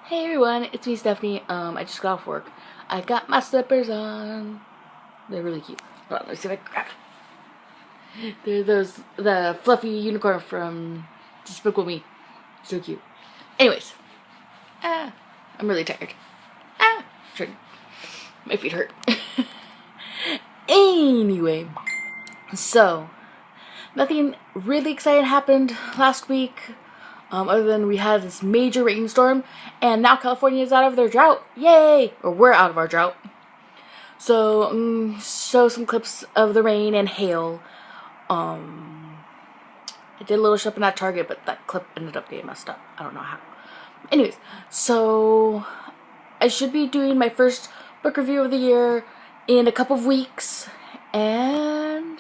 Hey everyone, it's me Stephanie. I just got off work. I got my slippers on. They're really cute. Hold on, let me see if I can grab them. They're the fluffy unicorn from Despicable Me. So cute. Anyways. I'm really tired. My feet hurt. Anyway. So, nothing really exciting happened last week. Other than we had this major rainstorm, and now California is out of their drought. Yay! Or we're out of our drought. So, show some clips of the rain and hail. I did a little shopping at Target, but that clip ended up getting messed up. I don't know how. Anyways, so I should be doing my first book review of the year in a couple of weeks, and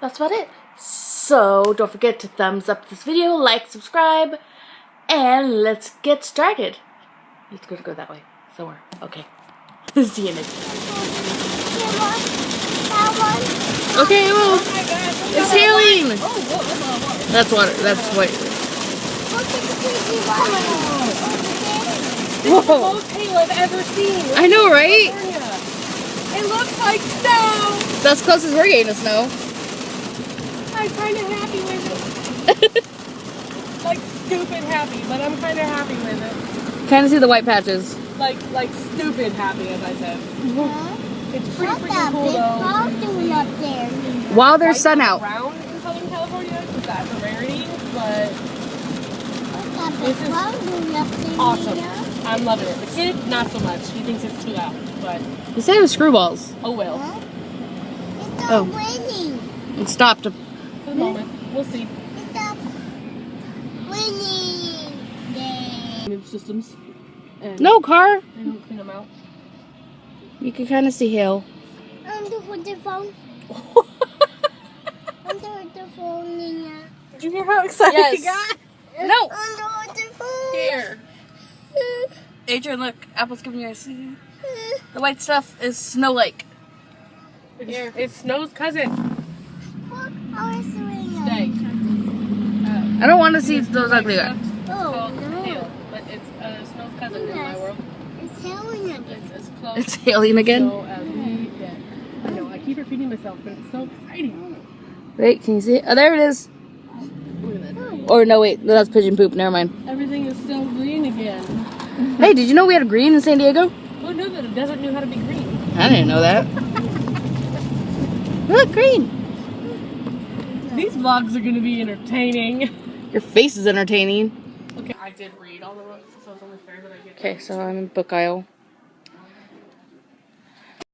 that's about it. So, don't forget to thumbs up this video, like, subscribe, and let's get started. It's going to go that way, somewhere. Okay. See you next time. Okay, well, it's hailing. That's water. That's white. This is the most hail I've ever seen. I know, right? It looks like snow. That's close as we're getting to snow. I'm kind of happy with it. Like stupid happy, but I'm kind of happy with it. Kind of see the white patches. Like stupid happy, as I said. It's pretty What's freaking that cool big though. cloud doing up there? While there's sun out. Around in Southern California, because that's a rarity, but What's that big This is cloud doing up there? awesome. Mia? I'm loving it. The kid, not so much. He thinks it's too loud, but You said it was screwballs. oh well. Huh? It's Oh. not raining. It stopped. For the moment, we'll see. It's not raining. Yay. Systems. And No, car. they don't clean them out. You can kind of see hail. Under the phone. Under the phone, Nina. Did you hear how excited Yes. he got? No. Under the phone. Here. Adrian, look. Apple's giving you a see. The white stuff is Snow Lake. Here. It's Snow's cousin. Look, how is the rain? Stay. I don't want to see those ugly guys. It's Oh, called no. hail, but it's Snow's cousin in my Yes. world. It's hailing again. It's as close It's hailing again. snow as we get. I know, I keep repeating myself, but it's so exciting. Wait, can you see it? Oh, there it is. Look at that. Or no, wait. That's pigeon poop. Never mind. Everything is so green again. Hey, did you know we had a green in San Diego? Who knew that a desert knew how to be green? I didn't know that. Look, green. These vlogs are going to be entertaining. Your face is entertaining. Okay, I did read all the books, so it's only fair that I get Okay, so I'm in book aisle